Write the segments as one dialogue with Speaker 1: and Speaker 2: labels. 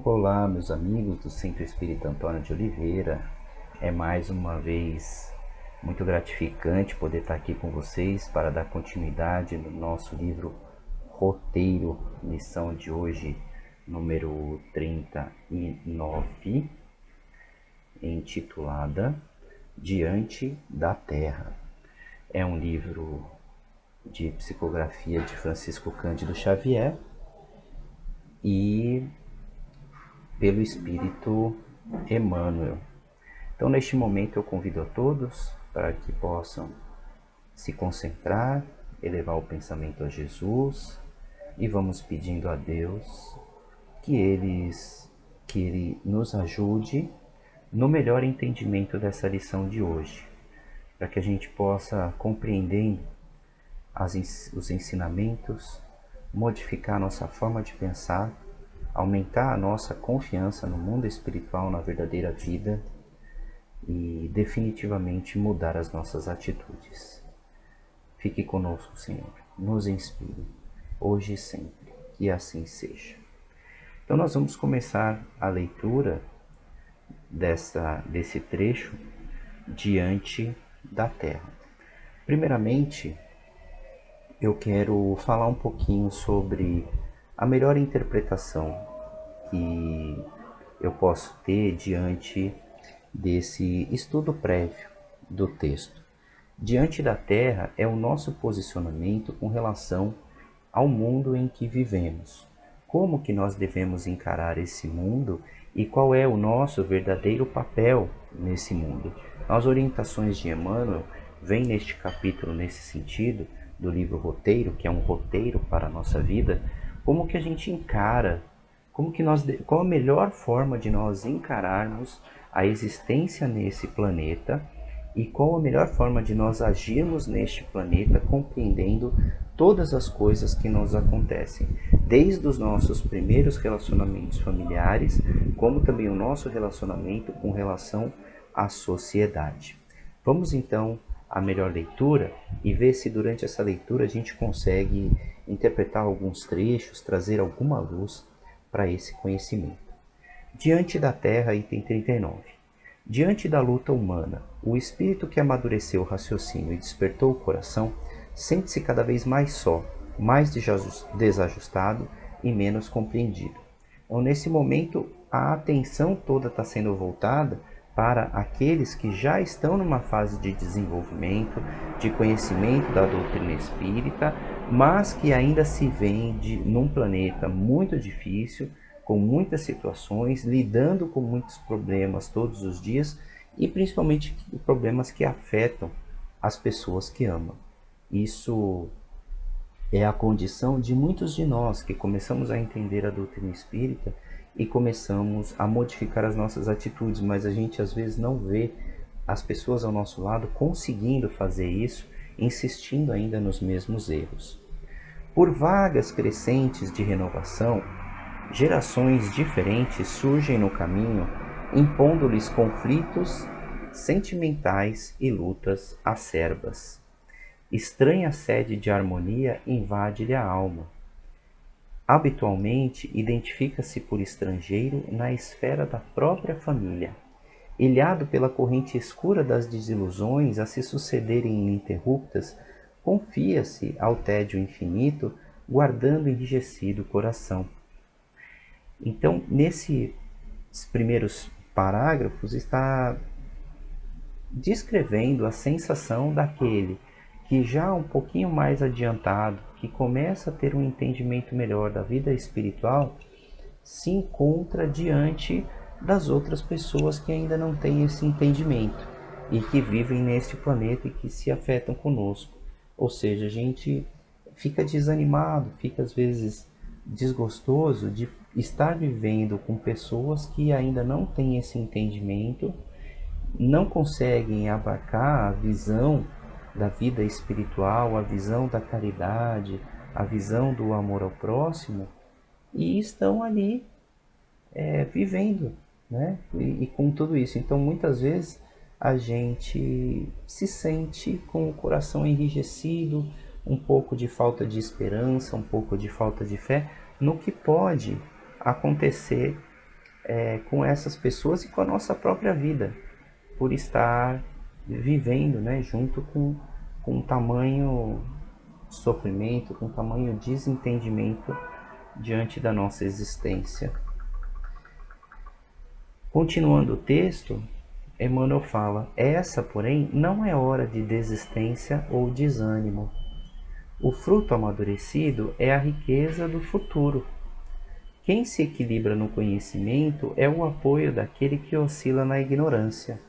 Speaker 1: Olá, meus amigos do Centro Espírita Antônio de Oliveira. É mais uma vez muito gratificante poder estar aqui com vocês para dar continuidade no nosso livro Roteiro, lição de hoje, número 39, intitulada Diante da Terra. É um livro de psicografia de Francisco Cândido Xavier e pelo Espírito Emmanuel. Então, neste momento, eu convido a todos para que possam se concentrar, elevar o pensamento a Jesus e vamos pedindo a Deus que Ele nos ajude no melhor entendimento dessa lição de hoje, para que a gente possa compreender os ensinamentos, modificar a nossa forma de pensar, aumentar a nossa confiança no mundo espiritual, na verdadeira vida e definitivamente mudar as nossas atitudes. Fique conosco, Senhor, nos inspire, hoje e sempre, que assim seja. Então nós vamos começar a leitura desse trecho, Diante da Terra. Primeiramente, eu quero falar um pouquinho sobre a melhor interpretação que eu posso ter diante desse estudo prévio do texto. Diante da Terra é o nosso posicionamento com relação ao mundo em que vivemos. Como que nós devemos encarar esse mundo e qual é o nosso verdadeiro papel nesse mundo? As orientações de Emmanuel vêm neste capítulo nesse sentido, do livro Roteiro, que é um roteiro para a nossa vida. Como que a gente encara, qual a melhor forma de nós encararmos a existência nesse planeta e qual a melhor forma de nós agirmos neste planeta, compreendendo todas as coisas que nos acontecem, desde os nossos primeiros relacionamentos familiares, como também o nosso relacionamento com relação à sociedade. Vamos então à melhor leitura e ver se durante essa leitura a gente consegue interpretar alguns trechos, trazer alguma luz para esse conhecimento. Diante da Terra, item 39. Diante da luta humana, o espírito que amadureceu o raciocínio e despertou o coração sente-se cada vez mais só, mais desajustado e menos compreendido. Então, nesse momento, a atenção toda está sendo voltada para aqueles que já estão numa fase de desenvolvimento, de conhecimento da doutrina espírita, mas que ainda se veem num planeta muito difícil, com muitas situações, lidando com muitos problemas todos os dias e principalmente problemas que afetam as pessoas que amam. Isso é a condição de muitos de nós que começamos a entender a doutrina espírita e começamos a modificar as nossas atitudes, mas a gente às vezes não vê as pessoas ao nosso lado conseguindo fazer isso, insistindo ainda nos mesmos erros. Por vagas crescentes de renovação, gerações diferentes surgem no caminho, impondo-lhes conflitos sentimentais e lutas acerbas. Estranha sede de harmonia invade-lhe a alma. Habitualmente, identifica-se por estrangeiro na esfera da própria família. Ilhado pela corrente escura das desilusões a se sucederem ininterruptas, confia-se ao tédio infinito, guardando enrijecido o coração. Então, nesses primeiros parágrafos, está descrevendo a sensação daquele que já um pouquinho mais adiantado, que começa a ter um entendimento melhor da vida espiritual, se encontra diante das outras pessoas que ainda não têm esse entendimento e que vivem neste planeta e que se afetam conosco. Ou seja, a gente fica desanimado, fica às vezes desgostoso de estar vivendo com pessoas que ainda não têm esse entendimento, não conseguem abarcar a visão da vida espiritual, a visão da caridade, a visão do amor ao próximo, e estão ali vivendo, né? E com tudo isso. Então, muitas vezes, a gente se sente com o coração enrijecido, um pouco de falta de esperança, um pouco de falta de fé no que pode acontecer com essas pessoas e com a nossa própria vida, por estar vivendo, né, junto com tamanho sofrimento, com tamanho desentendimento diante da nossa existência. Continuando o texto, Emmanuel fala: essa, porém, não é hora de desistência ou desânimo. O fruto amadurecido é a riqueza do futuro. Quem se equilibra no conhecimento é o apoio daquele que oscila na ignorância.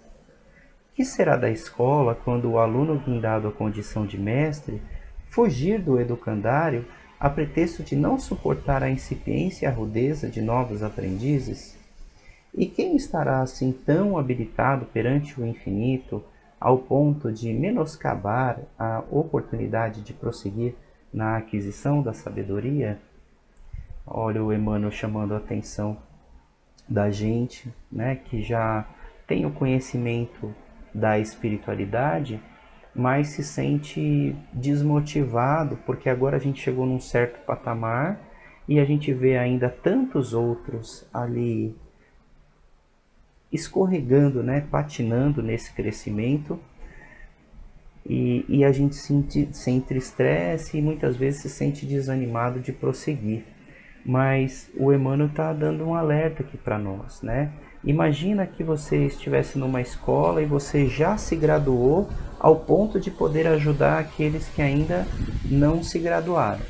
Speaker 1: Que será da escola quando o aluno guindado à condição de mestre fugir do educandário a pretexto de não suportar a incipiência e a rudeza de novos aprendizes? E quem estará assim tão habilitado perante o infinito ao ponto de menoscabar a oportunidade de prosseguir na aquisição da sabedoria? Olha o Emmanuel chamando a atenção da gente, né, que já tem o conhecimento da espiritualidade, mas se sente desmotivado porque agora a gente chegou num certo patamar e a gente vê ainda tantos outros ali escorregando, né, patinando nesse crescimento, e a gente se entristece e muitas vezes se sente desanimado de prosseguir. Mas o Emmanuel está dando um alerta aqui para nós, né? Imagina que você estivesse numa escola e você já se graduou ao ponto de poder ajudar aqueles que ainda não se graduaram.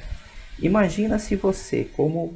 Speaker 1: Imagina se você, como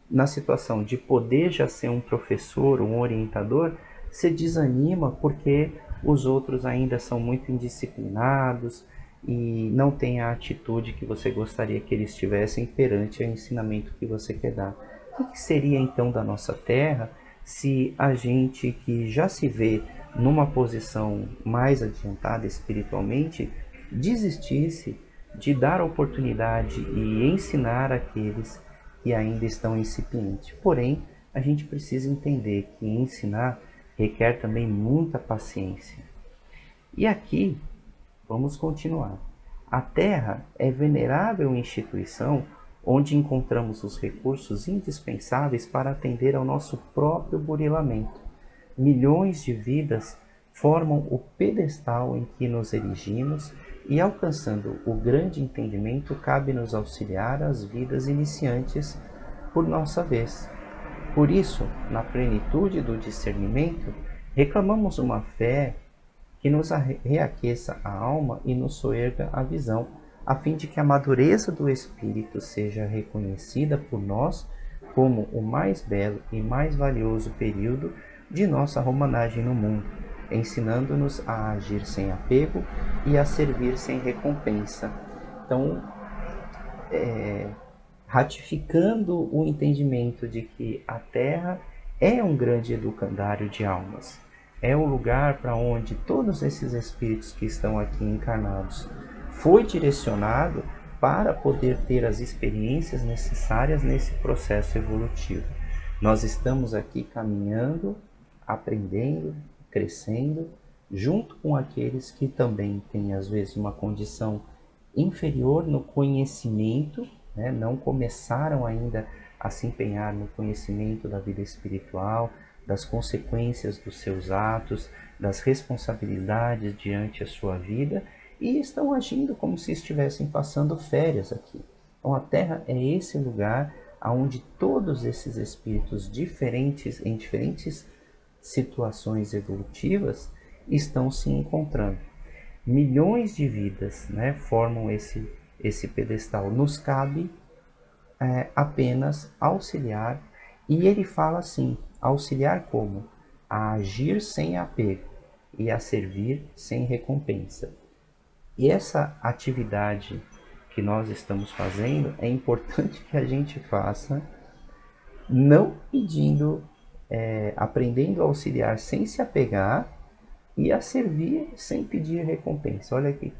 Speaker 1: na situação de poder já ser um professor, um orientador, se desanima porque os outros ainda são muito indisciplinados e não têm a atitude que você gostaria que eles tivessem perante o ensinamento que você quer dar. O que seria então da nossa terra se a gente que já se vê numa posição mais adiantada espiritualmente desistisse de dar oportunidade e ensinar aqueles que ainda estão incipientes? Porém, a gente precisa entender que ensinar requer também muita paciência. E aqui, vamos continuar. A Terra é venerável instituição onde encontramos os recursos indispensáveis para atender ao nosso próprio burilamento. Milhões de vidas formam o pedestal em que nos erigimos e, alcançando o grande entendimento, cabe-nos auxiliar as vidas iniciantes por nossa vez. Por isso, na plenitude do discernimento, reclamamos uma fé que nos reaqueça a alma e nos soerga a visão, a fim de que a madureza do espírito seja reconhecida por nós como o mais belo e mais valioso período de nossa romanagem no mundo, ensinando-nos a agir sem apego e a servir sem recompensa. Então, ratificando o entendimento de que a Terra é um grande educandário de almas, é o lugar para onde todos esses espíritos que estão aqui encarnados foi direcionado para poder ter as experiências necessárias nesse processo evolutivo. Nós estamos aqui caminhando, aprendendo, crescendo, junto com aqueles que também têm às vezes uma condição inferior no conhecimento, né? Não começaram ainda a se empenhar no conhecimento da vida espiritual, das consequências dos seus atos, das responsabilidades diante a sua vida, e estão agindo como se estivessem passando férias aqui. Então a Terra é esse lugar onde todos esses espíritos diferentes, em diferentes situações evolutivas, estão se encontrando. Milhões de vidas, né, formam esse pedestal. Nos cabe apenas auxiliar, e ele fala assim: auxiliar como? A agir sem apego e a servir sem recompensa. E essa atividade que nós estamos fazendo é importante que a gente faça não pedindo, aprendendo a auxiliar sem se apegar e a servir sem pedir recompensa. Olha aqui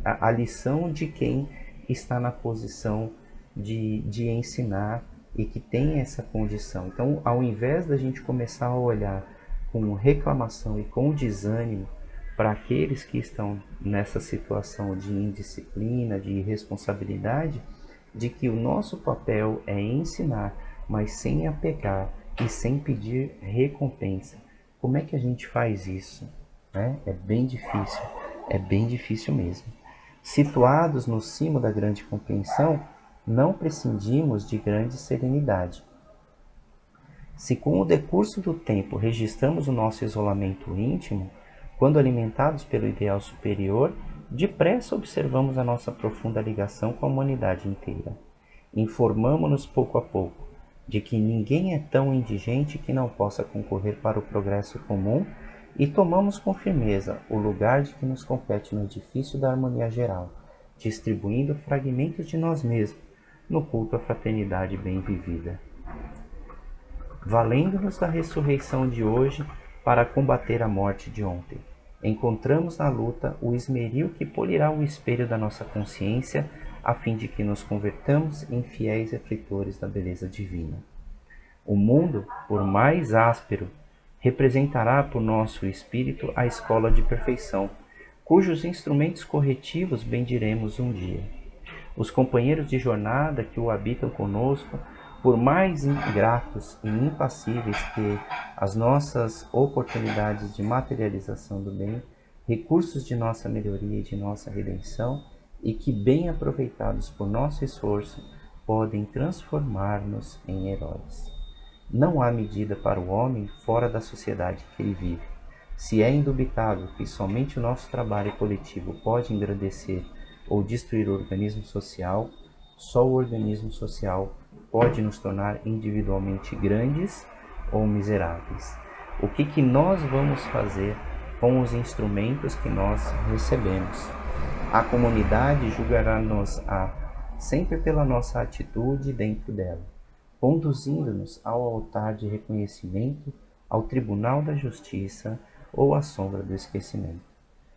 Speaker 1: a lição de quem está na posição de ensinar e que tem essa condição. Então, ao invés da gente começar a olhar com reclamação e com desânimo para aqueles que estão nessa situação de indisciplina, de irresponsabilidade, de que o nosso papel é ensinar, mas sem apegar e sem pedir recompensa. Como é que a gente faz isso? Né? É bem difícil mesmo. Situados no cimo da grande compreensão, não prescindimos de grande serenidade. Se com o decurso do tempo registramos o nosso isolamento íntimo, quando alimentados pelo ideal superior, depressa observamos a nossa profunda ligação com a humanidade inteira. Informamo-nos pouco a pouco de que ninguém é tão indigente que não possa concorrer para o progresso comum e tomamos com firmeza o lugar de que nos compete no edifício da harmonia geral, distribuindo fragmentos de nós mesmos no culto à fraternidade bem vivida. Valendo-nos da ressurreição de hoje para combater a morte de ontem, encontramos na luta o esmeril que polirá o espelho da nossa consciência, a fim de que nos convertamos em fiéis refletores da beleza divina. O mundo, por mais áspero, representará por nosso espírito a escola de perfeição, cujos instrumentos corretivos bendiremos um dia. Os companheiros de jornada que o habitam conosco, por mais ingratos e impassíveis que as nossas oportunidades de materialização do bem, recursos de nossa melhoria e de nossa redenção, e que, bem aproveitados por nosso esforço, podem transformar-nos em heróis. Não há medida para o homem fora da sociedade que ele vive. Se é indubitável que somente o nosso trabalho coletivo pode engrandecer ou destruir o organismo social, só o organismo social pode nos tornar individualmente grandes ou miseráveis. O que nós vamos fazer com os instrumentos que nós recebemos? A comunidade julgará-nos sempre pela nossa atitude dentro dela, conduzindo-nos ao altar de reconhecimento, ao tribunal da justiça ou à sombra do esquecimento.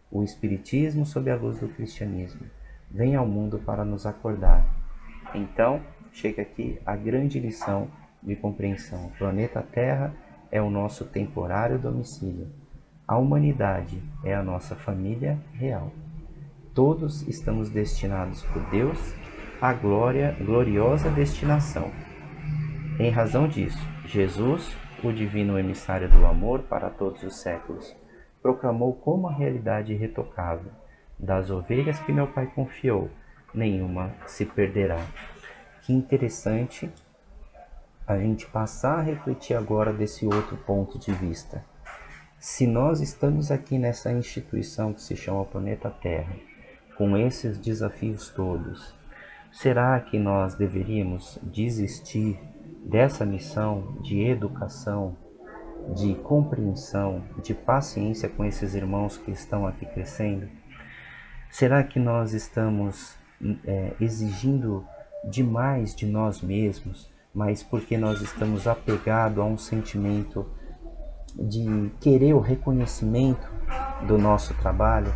Speaker 1: O Espiritismo, sob a luz do cristianismo, vem ao mundo para nos acordar. Então, chega aqui a grande lição de compreensão. O planeta Terra é o nosso temporário domicílio. A humanidade é a nossa família real. Todos estamos destinados por Deus à gloriosa destinação. Em razão disso, Jesus, o divino emissário do amor para todos os séculos, proclamou como a realidade irretocável: das ovelhas que meu Pai confiou, nenhuma se perderá. Que interessante a gente passar a refletir agora desse outro ponto de vista. Se nós estamos aqui nessa instituição que se chama Planeta Terra, com esses desafios todos, será que nós deveríamos desistir dessa missão de educação, de compreensão, de paciência com esses irmãos que estão aqui crescendo? Será que nós estamos exigindo demais de nós mesmos, mas porque nós estamos apegados a um sentimento de querer o reconhecimento do nosso trabalho?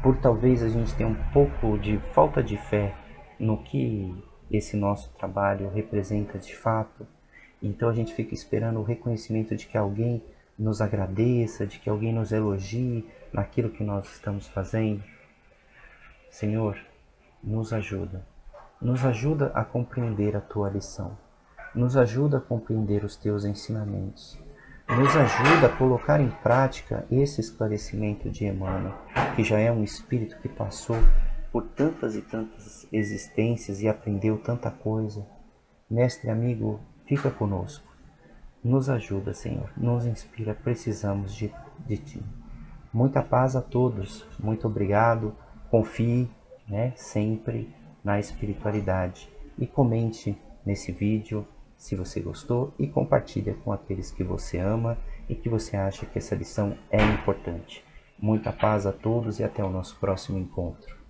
Speaker 1: Por talvez a gente tenha um pouco de falta de fé no que esse nosso trabalho representa de fato. Então a gente fica esperando o reconhecimento de que alguém nos agradeça, de que alguém nos elogie naquilo que nós estamos fazendo. Senhor, nos ajuda a compreender a Tua lição, nos ajuda a compreender os Teus ensinamentos, nos ajuda a colocar em prática esse esclarecimento de Emmanuel, que já é um espírito que passou por tantas e tantas existências e aprendeu tanta coisa. Mestre amigo, fica conosco, nos ajuda, Senhor, nos inspira, precisamos de Ti. Muita paz a todos, muito obrigado, confie sempre na espiritualidade e comente nesse vídeo se você gostou e compartilha com aqueles que você ama e que você acha que essa lição é importante. Muita paz a todos e até o nosso próximo encontro.